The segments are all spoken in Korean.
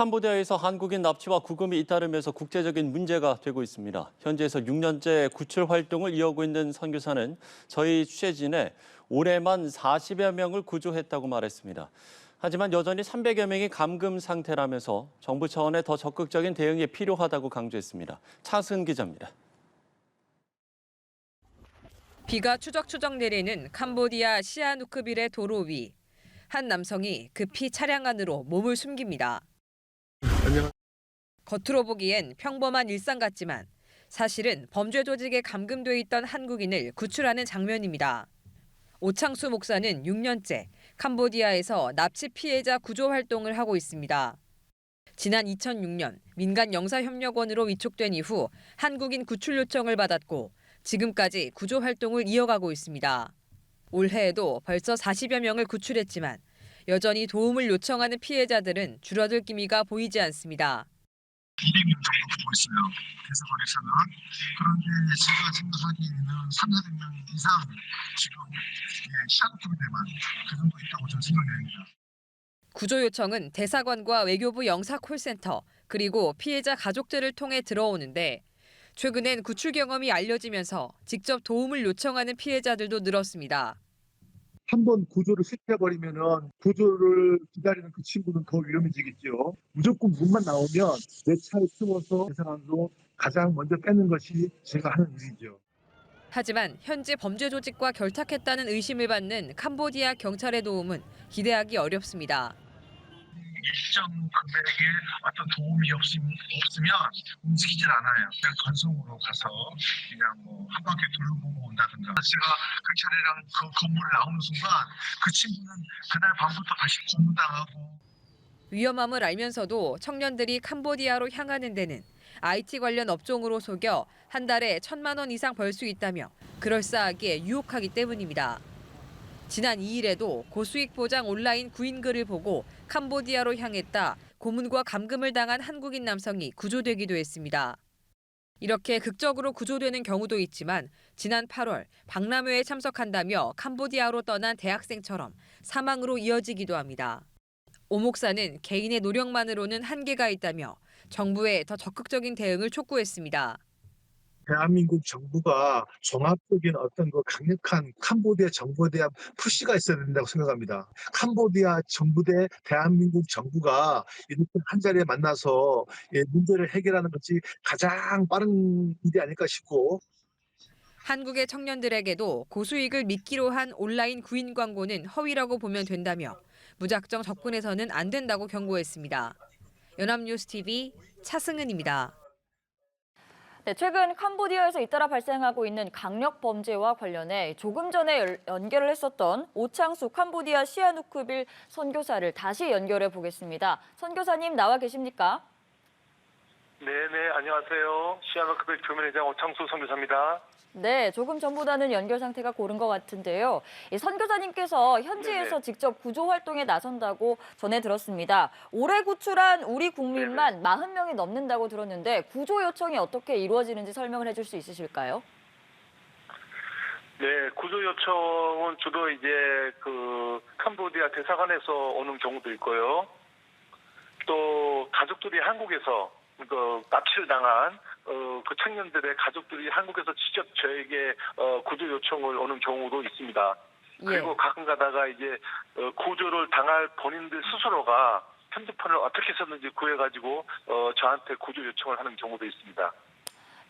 캄보디아에서 한국인 납치와 구금이 잇따르면서 국제적인 문제가 되고 있습니다. 현지에서 6년째 구출 활동을 이어오고 있는 선교사는 저희 취재진에 올해만 40여 명을 구조했다고 말했습니다. 하지만 여전히 300여 명이 감금 상태라면서 정부 차원의 더 적극적인 대응이 필요하다고 강조했습니다. 차승은 기자입니다. 비가 추적추적 내리는 캄보디아 시아누크빌의 도로 위. 한 남성이 급히 차량 안으로 몸을 숨깁니다. 겉으로 보기엔 평범한 일상 같지만 사실은 범죄 조직에 감금돼 있던 한국인을 구출하는 장면입니다. 오창수 목사는 6년째 캄보디아에서 납치 피해자 구조 활동을 하고 있습니다. 지난 2006년 민간 영사협력원으로 위촉된 이후 한국인 구출 요청을 받았고 지금까지 구조 활동을 이어가고 있습니다. 올해에도 벌써 40여 명을 구출했지만 여전히 도움을 요청하는 피해자들은 줄어들 기미가 보이지 않습니다. 200명 정도 보고 있어요. 대사관에서는. 그런데 제가 생각하기에는 300명 이상 지금 시한국대만 그 정도 있다고 저는 생각합니다. 구조 요청은 대사관과 외교부 영사 콜센터 그리고 피해자 가족들을 통해 들어오는데 최근엔 구출 경험이 알려지면서 직접 도움을 요청하는 피해자들도 늘었습니다. 한번 구조를 실패해버리면은 구조를 기다리는 그 친구는 더 위험해지겠죠. 무조건 문만 나오면 내 차에 숨어서 대사관으로 가장 먼저 빼는 것이 제가 하는 일이죠. 하지만 현재 범죄 조직과 결탁했다는 의심을 받는 캄보디아 경찰의 도움은 기대하기 어렵습니다. 일정 금액의 어떤 도움이 없으면 움직이질 않아요. 그냥 건성으로 가서 그냥 한 바퀴 둘러보고 온다든가. 제가 그 차례랑 그 건물을 나오는 순간 그 친구는 그날 밤부터 다시 고문당하고. 위험함을 알면서도 청년들이 캄보디아로 향하는 데는 IT 관련 업종으로 속여 한 달에 1,000만 원 이상 벌 수 있다며 그럴싸하게 유혹하기 때문입니다. 지난 2일에도 고수익 보장 온라인 구인글을 보고 캄보디아로 향했다 고문과 감금을 당한 한국인 남성이 구조되기도 했습니다. 이렇게 극적으로 구조되는 경우도 있지만 지난 8월 박람회에 참석한다며 캄보디아로 떠난 대학생처럼 사망으로 이어지기도 합니다. 오 목사는 개인의 노력만으로는 한계가 있다며 정부에 더 적극적인 대응을 촉구했습니다. 대한민국 정부가 종합적인 어떤 그 강력한 캄보디아 정부에 대한 푸시가 있어야 된다고 생각합니다. 캄보디아 정부 대 대한민국 정부가 이렇게 한자리에 만나서 문제를 해결하는 것이 가장 빠른 일이 아닐까 싶고. 한국의 청년들에게도 고수익을 미끼로 한 온라인 구인 광고는 허위라고 보면 된다며 무작정 접근해서는 안 된다고 경고했습니다. 연합뉴스TV 차승은입니다. 네, 최근 캄보디아에서 잇따라 발생하고 있는 강력 범죄와 관련해 조금 전에 연결을 했었던 오창수 캄보디아 시아누크빌 선교사를 다시 연결해 보겠습니다. 선교사님 나와 계십니까? 네네, 안녕하세요. 시아누크빌 교민회장 오창수 선교사입니다. 네, 조금 전보다는 연결 상태가 고른 것 같은데요. 이 선교사님께서 현지에서 네네. 직접 구조 활동에 나선다고 전해 들었습니다. 올해 구출한 우리 국민만 40명이 넘는다고 들었는데 구조 요청이 어떻게 이루어지는지 설명을 해줄 수 있으실까요? 네, 구조 요청은 주로 이제 그 캄보디아 대사관에서 오는 경우도 있고요. 또 가족들이 한국에서 그 납치를 당한 그 청년들의 가족들이 한국에서 직접 저에게 구조 요청을 오는 경우도 있습니다. 그리고 가끔 가다가 이제 구조를 당할 본인들 스스로가 핸드폰을 어떻게 썼는지 구해가지고 저한테 구조 요청을 하는 경우도 있습니다.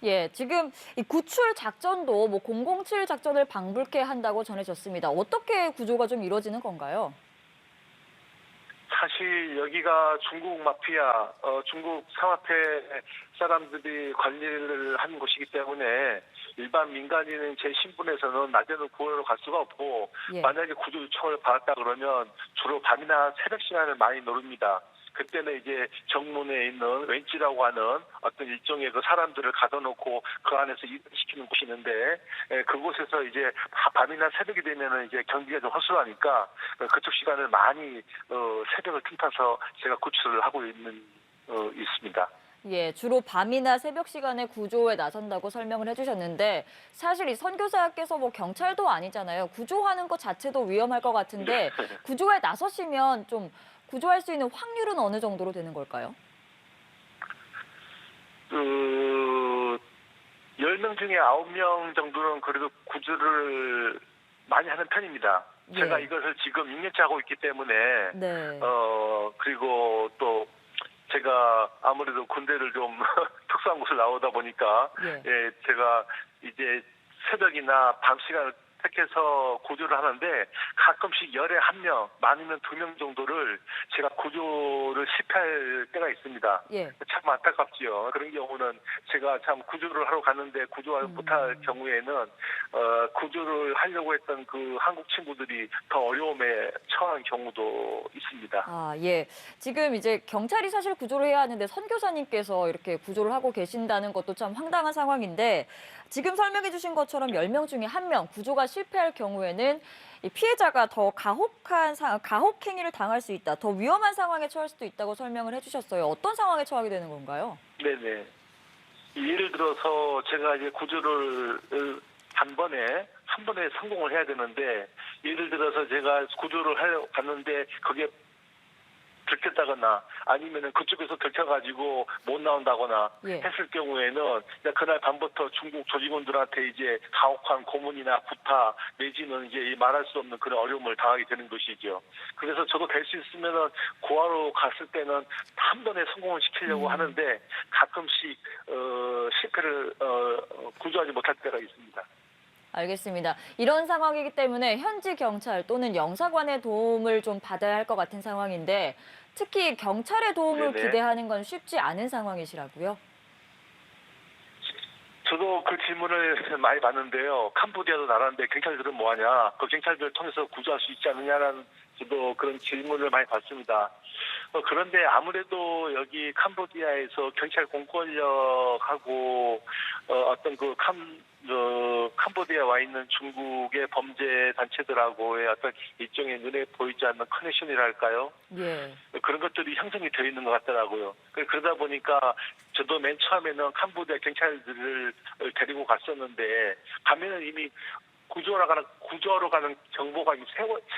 예, 지금 이 구출 작전도 007 작전을 방불케 한다고 전해졌습니다. 어떻게 구조가 좀 이루어지는 건가요? 사실 여기가 중국 마피아, 중국 사화폐 사람들이 관리를 하는 곳이기 때문에 일반 민간인은 제 신분에서는 낮에는 구하러 갈 수가 없고 만약에 구조 요청을 받았다 그러면 주로 밤이나 새벽 시간을 많이 노립니다. 그때는 이제 정문에 있는 웬치라고 하는 어떤 일종의 그 사람들을 가둬놓고 그 안에서 일을 시키는 곳이 있는데 그곳에서 이제 밤이나 새벽이 되면은 이제 경비가 좀 허술하니까 그쪽 시간을 많이 새벽을 틈타서 제가 구출을 하고 있습니다. 예, 주로 밤이나 새벽 시간에 구조에 나선다고 설명을 해주셨는데 사실 이 선교사께서 경찰도 아니잖아요. 구조하는 것 자체도 위험할 것 같은데 구조에 나서시면 좀 구조할 수 있는 확률은 어느 정도로 되는 걸까요? 10명 중에 9명 정도는 그래도 구조를 많이 하는 편입니다. 예. 제가 이것을 지금 6년째 하고 있기 때문에, 네. 그리고 또 제가 아무래도 군대를 좀 특수한 곳을 나오다 보니까, 예. 예, 제가 이제 새벽이나 밤 시간을 택해서 구조를 하는데 가끔씩 열에 1명, 많으면 2명 정도를 제가 구조를 실패할 때가 있습니다. 예. 참 안타깝지요. 그런 경우는 제가 참 구조를 하러 갔는데 구조를 못할 경우에는 구조를 하려고 했던 그 한국 친구들이 더 어려움에 처한 경우도 있습니다. 아, 예. 지금 이제 경찰이 사실 구조를 해야 하는데 선교사님께서 이렇게 구조를 하고 계신다는 것도 참 황당한 상황인데 지금 설명해 주신 것처럼 10명 중에 1명 구조가 실패할 경우에는 이 피해자가 더 가혹 행위를 당할 수 있다. 더 위험한 상황에 처할 수도 있다고 설명을 해 주셨어요. 어떤 상황에 처하게 되는 건가요? 네네. 예를 들어서 제가 이제 구조를 한 번에 성공을 해야 되는데 예를 들어서 제가 구조를 하러 갔는데 그게 들켰다거나 아니면은 그쪽에서 들켜가지고 못 나온다거나 예. 했을 경우에는 그날 밤부터 중국 조직원들한테 이제 가혹한 고문이나 구타 내지는 이제 말할 수 없는 그런 어려움을 당하게 되는 것이죠. 그래서 저도 될 수 있으면은 구하러 갔을 때는 한 번에 성공을 시키려고 하는데 가끔씩 실패를 구조하지 못할 때가 있습니다. 알겠습니다. 이런 상황이기 때문에 현지 경찰 또는 영사관의 도움을 좀 받아야 할 것 같은 상황인데 특히 경찰의 도움을 네네. 기대하는 건 쉽지 않은 상황이시라고요? 저도 그 질문을 많이 받는데요. 캄보디아도 나라인데 경찰들은 뭐하냐? 그 경찰들을 통해서 구조할 수 있지 않느냐라는 저도 그런 질문을 많이 받습니다. 그런데 아무래도 여기 캄보디아에서 경찰 공권력하고 어떤 캄보디아에 와 있는 중국의 범죄 단체들하고의 어떤 일종의 눈에 보이지 않는 커넥션이랄까요? 예. 그런 것들이 형성이 되어 있는 것 같더라고요. 그러다 보니까 저도 맨 처음에는 캄보디아 경찰들을 데리고 갔었는데 가면은 이미 구조하러 가는 정보가 이미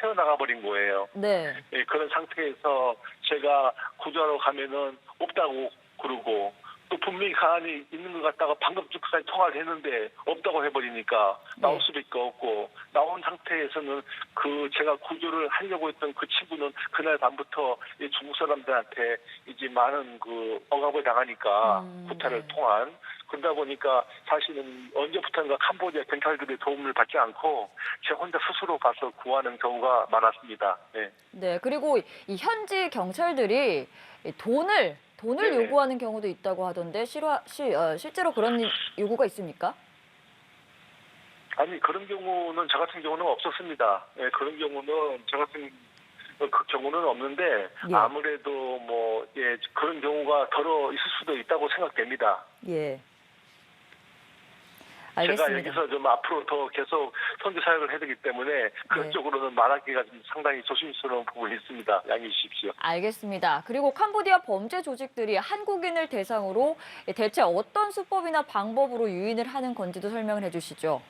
새어나가 버린 거예요. 네. 예, 그런 상태에서 제가 구조하러 가면은 없다고 그러고 또 분명히 가만히 있는 것 같다가 방금 전까지 통화를 했는데 없다고 해버리니까 나올 수밖에 없고 나온 상태에서는 그 제가 구조를 하려고 했던 그 친구는 그날 밤부터 이 중국 사람들한테 이제 많은 그 억압을 당하니까 구타를 통한 그러다 보니까 사실은 언제부턴가 캄보디아 경찰들의 도움을 받지 않고 제가 혼자 스스로 가서 구하는 경우가 많았습니다. 네. 네. 그리고 이 현지 경찰들이 이 돈을 네네. 요구하는 경우도 있다고 하던데 실제로 그런 요구가 있습니까? 아니 그런 경우는 저 같은 경우는 없었습니다. 예, 그런 경우는 그 경우는 없는데 예. 아무래도 뭐 예, 그런 경우가 덜어 있을 수도 있다고 생각됩니다. 예. 제가 알겠습니다. 여기서 좀 앞으로 더 계속 선교 사역을 해야 되기 때문에 그런 네. 쪽으로는 말하기가 좀 상당히 조심스러운 부분이 있습니다. 양해해 주십시오. 알겠습니다. 그리고 캄보디아 범죄 조직들이 한국인을 대상으로 대체 어떤 수법이나 방법으로 유인을 하는 건지도 설명을 해주시죠.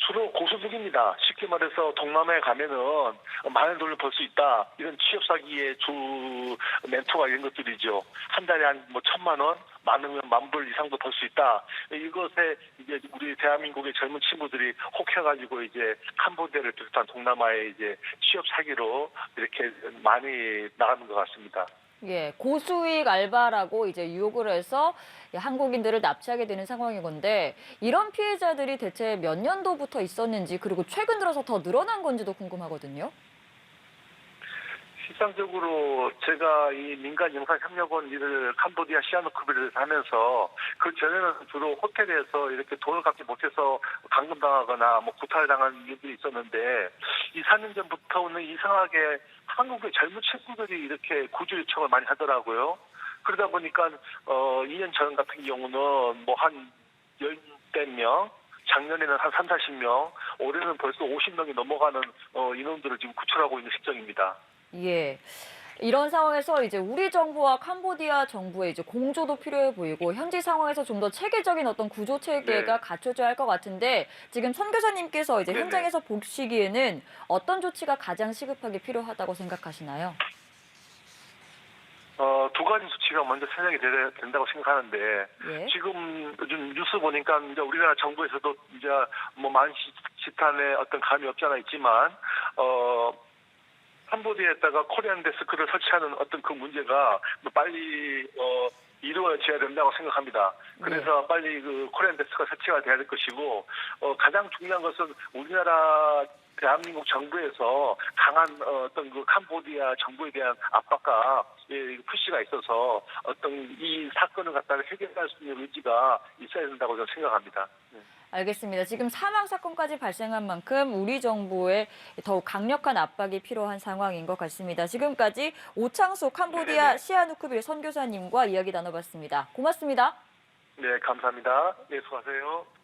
주로 고소득입니다. 쉽게 말해서 동남아에 가면은 많은 돈을 벌 수 있다. 이런 취업 사기의 주 멘토가 이런 것들이죠. 한 달에 한 뭐 1,000만 원, 많으면 10,000불 이상도 벌 수 있다. 이것에 이제 우리 대한민국의 젊은 친구들이 혹해가지고 이제 캄보디아를 비롯한 동남아에 이제 취업 사기로 이렇게 많이 나가는 것 같습니다. 예, 고수익 알바라고 이제 유혹을 해서 한국인들을 납치하게 되는 상황인 건데 이런 피해자들이 대체 몇 년도부터 있었는지 그리고 최근 들어서 더 늘어난 건지도 궁금하거든요. 실상적으로 제가 이 민간 영상협력원 일을 캄보디아 시아누쿠비를 하면서 그 전에는 주로 호텔에서 이렇게 돈을 갚지 못해서 감금당하거나 뭐 구타를 당한 일들이 있었는데 2, 4년 전부터는 이상하게 한국의 젊은 친구들이 이렇게 구조 요청을 많이 하더라고요. 그러다 보니까 2년 전 같은 경우는 뭐 한 10대 명 작년에는 한 3, 40명, 올해는 벌써 50명이 넘어가는 인원들을 지금 구출하고 있는 실정입니다. 예. 이런 상황에서 이제 우리 정부와 캄보디아 정부의 이제 공조도 필요해 보이고 현지 상황에서 좀 더 체계적인 어떤 구조 체계가 네. 갖춰져야 할 것 같은데 지금 선교사님께서 이제 네네. 현장에서 보시기에는 어떤 조치가 가장 시급하게 필요하다고 생각하시나요? 두 가지 수치가 먼저 생각이 된다고 생각하는데 예. 지금 요즘 뉴스 보니까 이제 우리나라 정부에서도 이제 뭐 만시지탄에 어떤 감이 없지 않아 있지만 캄보디아에다가 코리안 데스크를 설치하는 어떤 그 문제가 빨리 이루어져야 된다고 생각합니다. 그래서 빨리 그 코리안 데스크가 설치가 돼야 될 것이고 가장 중요한 것은 우리나라 대한민국 정부에서 강한 어떤 그 캄보디아 정부에 대한 압박과 푸시가 있어서 어떤 이 사건을 갖다가 해결할 수 있는 의지가 있어야 된다고 저는 생각합니다. 알겠습니다. 지금 사망 사건까지 발생한 만큼 우리 정부에 더욱 강력한 압박이 필요한 상황인 것 같습니다. 지금까지 오창수 캄보디아 시아누크빌 선교사님과 이야기 나눠봤습니다. 고맙습니다. 네, 감사합니다. 네, 수고하세요.